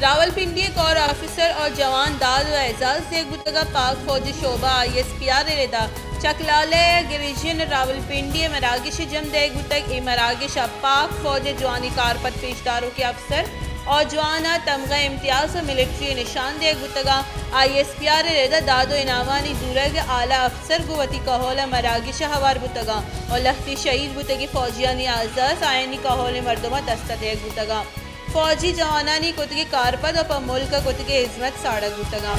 रावलपिंडी एक और ऑफिसर और जवान दाद व एजाज देख बुतगा पाक फौजी शोबा ISPR रेदा चकलाले गिरिजन रावलपिंडी मरागिश जम देख बुतग ए मरागिश पाक फौज जवानी कारपत पेशदारों के अफसर और जवाना तमगा इम्तियाज और मिलिट्री निशान देख बुतगा ISPR रेदा दादो इनामानी दूरग आला अफसर गुवती कहोला मरागिश हवार बुतगा और लख्ती शहीद बुतगी फौजियानी आजाज आयनी कहोले मर्दमा दस्ता देख बुतगा फौजी जवानानी कुतगी कारपद और मुल्क कुतगी इज्मत साड़क बुतगा।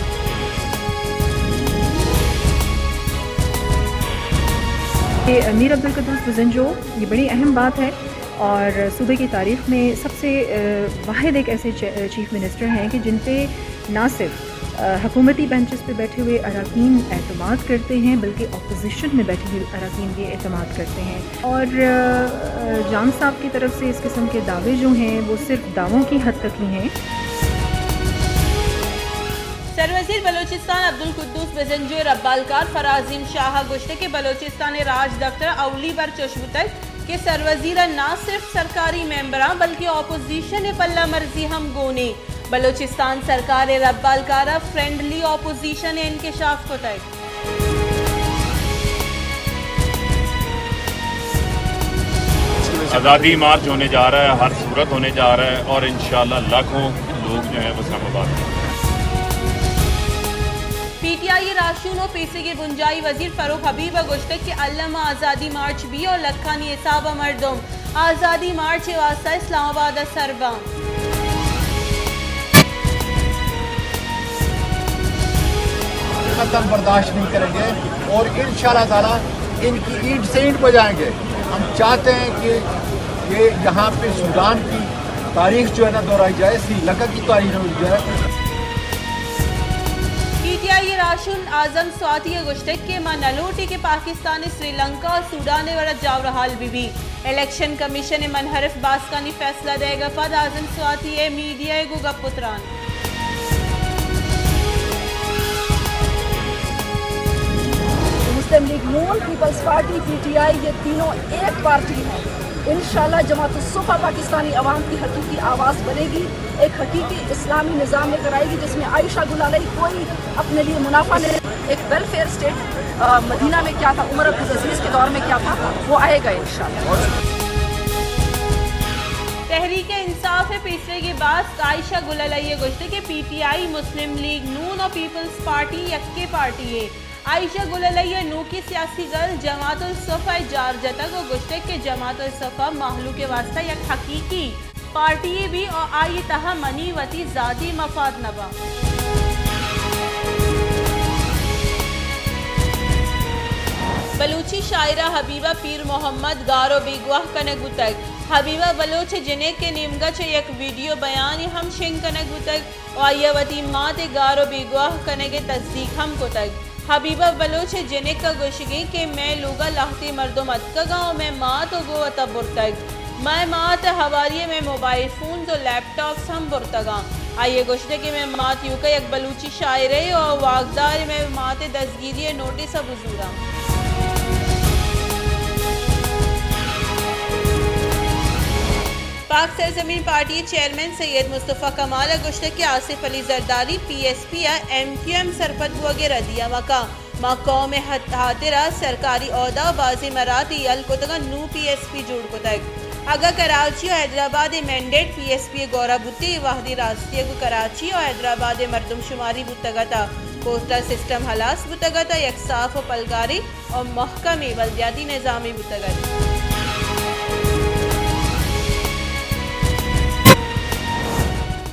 मीर अब्दुल कुद्दूस बज़ंजो ये बड़ी अहम बात है और सूबे की तारीख़ में सबसे वाहिद एक ऐसे चीफ़ मिनिस्टर हैं कि जिन पे ना सिर्फ हुकूमती बेंचेस पे बैठे हुए अरकान एतमाद करते हैं बल्कि अपोजिशन में बैठे हुए अरकान भी एतमाद करते हैं और जान साहब की तरफ से इस किस्म के दावे जो हैं वो सिर्फ दावों की हद तक ही हैं। सरवजीर बलोचिस्तान अब्दुल कुद्दूस बज़ंजो रब्बालकार फराजीम शाह गुश्ते के बलोचिस्तान राज दफ्तर अवली बर चशबुतक के सरवजीर ना सिर्फ सरकारी मेंबरा बल्कि अपोजिशन पल्ला मर्जी हम गोने बलोचिस्तान सरकार रब्बालकारा फ्रेंडली अपोजिशन इंकशाफ को तय। आज़ादी मार्च होने जा रहा है, हर सूरत होने जा रहा है और इंशाल्लाह लाखों लोग जो है इस्लामाबाद में। PTI राशून और पैसे के गुंजाई वजीर फरूक हबीब गुश्तक के अल्लामा आज़ादी मार्च भी और लखानी हिसाब मर्दम आज़ादी मार्च वास्ता इस्लामाबाद सरबा हम बर्दाश्त नहीं करेंगे और इंशाअल्लाह ताला इनकी ईंट से ईंट बजाएंगे। हम चाहते हैं कि ये यहाँ पे सूडान की तारीख जो है ना दोहराई जाए, श्रीलंका की तारीख दोहराई जाए। PTI राशुन आजम स्वाति गुश्तक के मां नलोटी के पाकिस्तान श्रीलंका और सूडान वरत जावरहाल भी इलेक्शन कमीशन मनहरफ बासकानी फैसला देगा पद आजम स्वाति मीडिया गुगा पुत्रान। मुस्लिम लीग नून, पीपल्स पार्टी, PTI ये तीनों एक पार्टी है। इंशाल्लाह जमात-उस-सुफ़ा पाकिस्तानी अवाम की हकीकी आवाज़ बनेगी, एक हकीकी इस्लामी निज़ाम लेकर आएगी जिसमें आयशा गुलाली कोई अपने लिए मुनाफा नहीं, एक वेलफेयर स्टेट मदीना में क्या था, उमर अब्दुल अजीज़ के दौर में क्या था, वो आएगा इंशाल्लाह। तहरीक इंसाफ पिछले के बाद आयशा गुलाली गुश्ते के PTI मुस्लिम लीग नून और पीपल्स पार्टी यक्के पार्टी है। आयशा गुलाली नू की सियासी गल जमात-उल-सफ़ा जार जतक और गुश्ते के जमात-उल-सफ़ा माहलू के वास्ता एक हकीकी पार्टी भी और आई तहा मनी वती ज़ाती मफाद नबा। बलूची शायरा हबीबा पीर मोहम्मद गारो बेगवाह कनक गुतक हबीबा बलोच जिने के निमगच एक वीडियो बयान हम शिंग कनक गुतक और आयवती मात गारो बेगवाह कनक तस्दीक हम गुतक हबीबा बलोच जिने का गुशगी के मैं लूगा लाहती मर्दो मत का गाँव में मात गो तब बुरतक मैं मात हवारिये में मोबाइल फ़ोन तो लैपटॉप्स हम बुरतगा आइए गुश्ते के में मात यू का एक बलूची शायरे और वागदार में मात दसगिरी नोटिस अब हुजूरा। पाक सरजमीन पार्टी चेयरमैन सैयद मुस्तफ़ा कमाल गुश्ते के आसिफ अली जरदारी PSP या MQM सरपत वगे रदिया मका कौम हातिरा सरकारी औदा बाजी मराती अलकुतगा नू PSP जुड़ कुतक अगर कराची और हैदराबाद मैंडेट PSP गौरा बुत्ती वाहदी रास्ती को कराची और हैदराबाद मरदमशुमारी बुतगता कोस्टल सिस्टम हलास बुतगता यकसाफ और पलगारी और महकमी बल्दियाती निज़ामी बुतगत।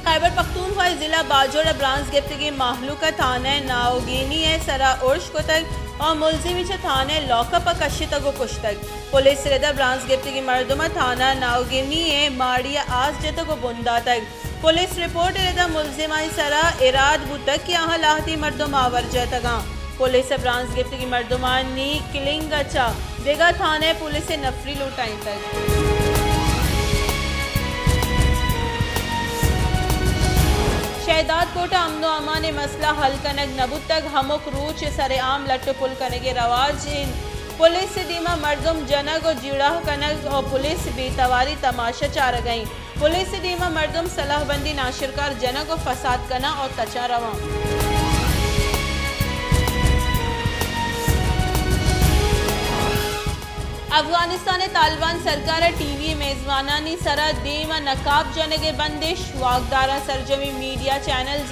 खैबर पख्तूनख्वा जिला बाजोड़ ब्रांच गिफ्तगी माहलू का थाना नाओगीनी है सरा उर्श को तक और मुलजिम थाना लॉकअप कशी तक कुश्तक पुलिस रेदा ब्रांच गिफ्तगी मर्दमा थाना नाओगीनी है माड़िया आज जतक बुंदा तक पुलिस रिपोर्ट रेदा मुलजिमाई सरा इराद बुतक यहाँ लाहती मर्दम आवर जतगा पुलिस ब्रांच गिफ्तगी मर्दमानी किलिंग अच्छा देगा थाने पुलिस नफरी लुटाई तक। शहदाद कोटा अमनो अमान मसला हल कनक नबुत तक हमुक रूच सरेआम लट्टू पुल कनगे रवाज पुलिस से दीमा मर्दम जनक और जिड़ा कनक और पुलिस बेतवारी तमाशा चार गई पुलिस दीमा मर्दम सलाहबंदी नाशिरकार जनक और फसाद कना और तचा रवा। अफगानिस्तान तालिबान सरकार टीवी मेजबानानी सरा देमा नकाब जनगे बंदिश वागदारा सरजमी मीडिया चैनल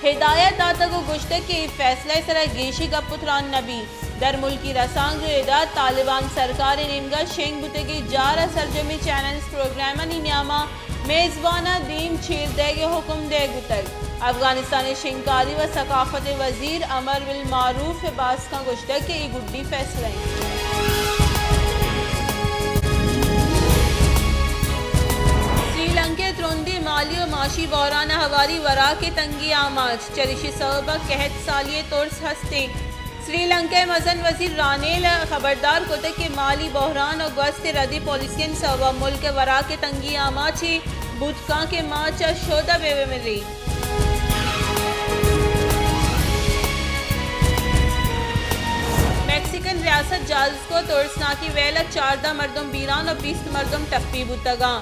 हिदायत दाता को गुश्ते के फैसले सरा गेशी का पुत्रान नबी दर मुल्की रसांग जो तालिबान सरकार निमगा शेंग बुते की जारा सरजमी चैनल्स प्रोग्रामनी न्यामा मेजबाना दीम छीर देगे हुक्म दे गुतक अफगानिस्तान शिंकारी व सकाफत वजीर अमर बिल मारूफ बास का गुश्ते के गुड्डी फैसले। श्रीलंका त्रुंदी माली और माशी बहराना हवारी वरा के तंगी आमाज चरिशी सबा कहत सालिए तोर्स हस्ते श्रीलंका मजन वजीर रानेल खबरदार कोते के माली बहरान और गस्त रदी पॉलिसियन सबा मुल्क वरा के तंगी आमाची बुतका के माचा शोदा बेवे मिली। मैक्सिकन रियासत जाल्स को तोड़सना की वेला 14 मर्दम बीरान और 20 मर्दम टप्पी बुतगा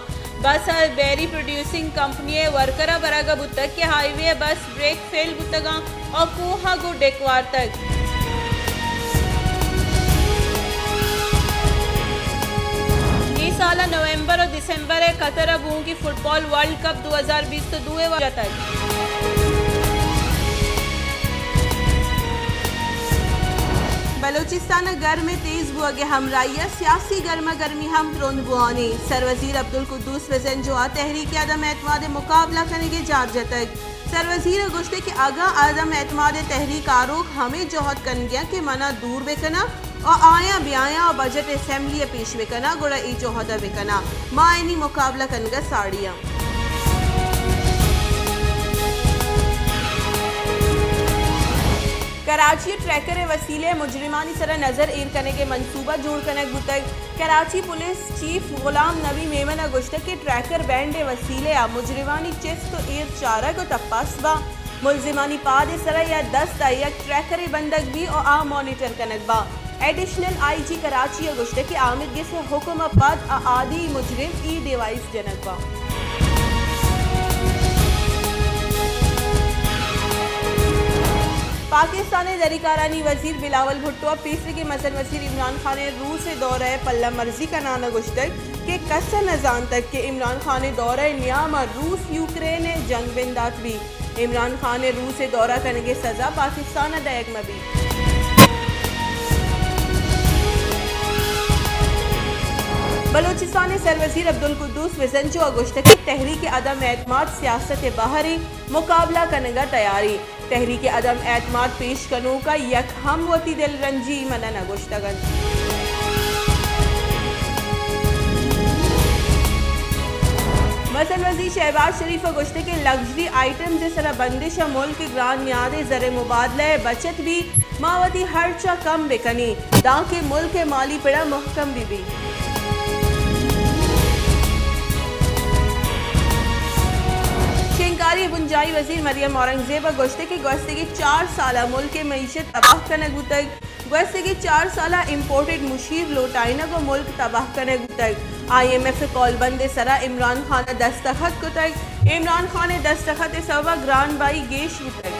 बस बेरी प्रोड्यूसिंग कंपनी वर्करा बरागा बुतक के हाईवे बस ब्रेक फेल बुतगा और कोहा गो डेकवार तक। इस साल नवंबर और दिसंबर कतर बूं की फुटबॉल वर्ल्ड कप 2020 तो दुए तक। बलूचिस्तान घर में तेज बुआगे हमराइया सियासी गर्मा गर्मी हम रोंद बुआनी सरवजीर अब्दुल कुद्दूस वजन जो तहरीक आदम एतमाद मुकाबला करेंगे जारजा तक सरवजीर गुश्ते के आगा आदम एतमाद तहरीक आरोग हमें जोहद कन गया कि मना दूर बेकना और आया ब्याया और बजट असेंबली पेश बेकना गुड़ा ई जोहदा बेकना मायनी मुकाबला कनगा साड़ियाँ। कराची ट्रैकर वसीले मुजरिमानी सरा नजर एर करने के मंसूबा जोड़ करने गुतक कराची पुलिस चीफ गुलाम नबी मेमना गुश्तक के ट्रैकर बैंड वसीले मुजरिमानी चेस्ट तो एर चारा को तपासबा मुलजिमानी पाद सरा या 10 दायक ट्रैकर बंदक भी और आ मॉनिटर कनकबा एडिशनल IG कराची गुश्तक के आमिदगी से हुक्म पाद आदि मुजरिम ई डिवाइस जनकबा। पाकिस्तानी दरिकारानी वजीर बिलावल भुट्टो तीसरे के मसन वजीर इमरान खान ने रूस से दौरे पल्ला मर्जी का नाना गुश्तक के कस्सा नजान तक के इमरान खान ने दौरे न्यामा रूस यूक्रेन जंग बिंदात भी इमरान खान ने रूस से दौरा करने की सजा पाकिस्तान अदायक में भी। बलूचिस्तान सरवजीर अब्दुल कुद्दूस वजनजो अगुश्त की तहरीक अदम एतमाद सियासत बाहरी मुकाबला करने का तैयारी तहरीक अदम एतमाद पेश कनू का यक हम वती दिल रंजी मनन अगुश्तगन। मसन वजीर शहबाज शरीफ अगुश्त के लग्जरी आइटम जैसा बंदिश मुल्क ग्रान न्याद ज़र मुबादला बचत भी मावती हर्चा कम बेकनी दाके मुल्क माली पड़ा महकम भी। शिंकारी बुंजाई वजीर मरियम औरंगजेब गोश्ते की 4 साल मुल्क के मीशत तबाह करने गुतक गोश्ते की 4 साल इम्पोर्टेड मुशीर लोटाइना को मुल्क तबाह करने गुतक IMF कॉलबंद सरा इमरान खान दस्तखत गुतक इमरान खान दस्तखत सवा ग्रान बाई गेश गुतक।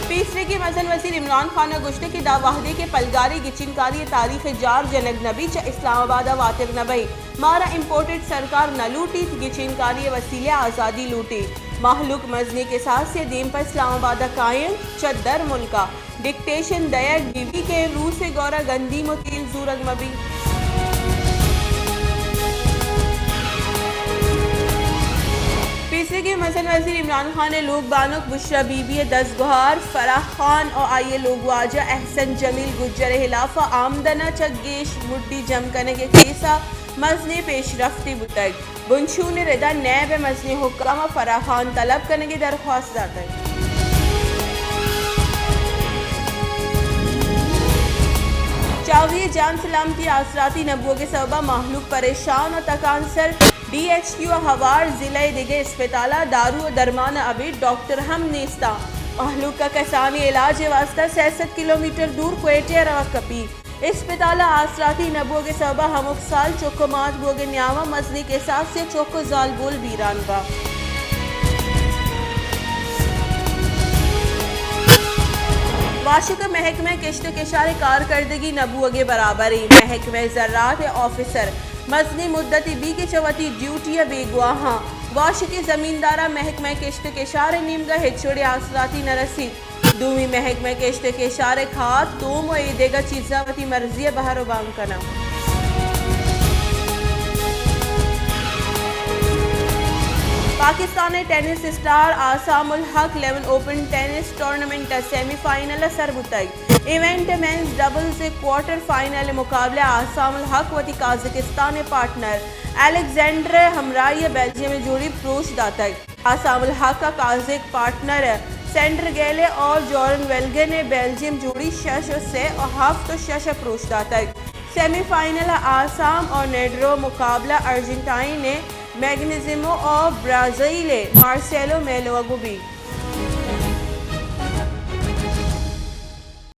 तीसरे के मजन वजीर इमरान खान गुश्ते की दावाहदे के पलगारी गिचिनकारी तारीख जार जनक नबी च इस्लामाबाद वातिर नबई मारा इम्पोर्टेड सरकार न लूटी गिचिनकारी वसीले आज़ादी लूटी माहलूक मजनी के साथ से दीम पर इस्लामाबाद कायम चद्दर मुल्का डिक्टेशन दयक बीवी के रूस से गौरा गंदी मुतील जूरग मबी। तीसरे के मसन वजीर इमरान खान ने लोग बानुक बुशरा बीबी 10 गुहार फराह खान और आइए लोग वाजा एहसन जमील गुज्जर हिलाफा आमदना चगेश मुड्डी जम करने के केसा मजने पेशरफ्ती बुतक बुनशू ने रिदा नैब मजने हुक्म फराह खान तलब करने की दरख्वास्त जाता है। चाविए जान सलामती आसराती नबुओं के सबा माहलूक परेशान और तकांसर DHQ हवार जिले दिगे अस्पताला दारू और दरमान अभी डॉक्टर हम नेस्ता माहलूक का कसानी इलाज वास्ता 66 किलोमीटर दूर क्वेटे रवा कपी इस्पिताल आसराती नबुओ के सबा हमुक साल चोको मात बोगे न्यावा मजनी के साथ से चोको जाल बोल बीरानवा। वाशिक महकमे किश्त केशार कारकर्दगी नबूअगे बराबरी महकमे ज़रात ऑफिसर मजनी मुद्दती बी के चवती ड्यूटी बेगुआहा वाशिक ज़मींदारा महकमे किश्त केशार नीमगा हिचोड़े आसराती नरसी दूमी महकमे किश्त केशार खात तुम ईदेगा चीज़ावती मर्जी बहारो बांकना। पाकिस्तानी टेनिस स्टार आसामुल हक लेवन ओपन टेनिस टूर्नामेंट सेमीफाइनल सरबुतई event men's doubles quarter final मुकाबले आसामुल हक वती काजाकिस्तान पार्टनर अलेक्जेंडर हमराई बेल्जियम जोड़ी प्रोश दातक। आसामुल हक का काजिक पार्टनर सेंडर गेले और जॉर्डन वेल्गे ने बेल्जियम जोड़ी 6 से और हाफ तो 6 प्रोश दातक। सेमीफाइनल आसाम और नेड्रो मुकाबला अर्जेंटाइन ने मैग्नेजिमो और ब्राज़ील मार्सेलो मेलो अगुबी।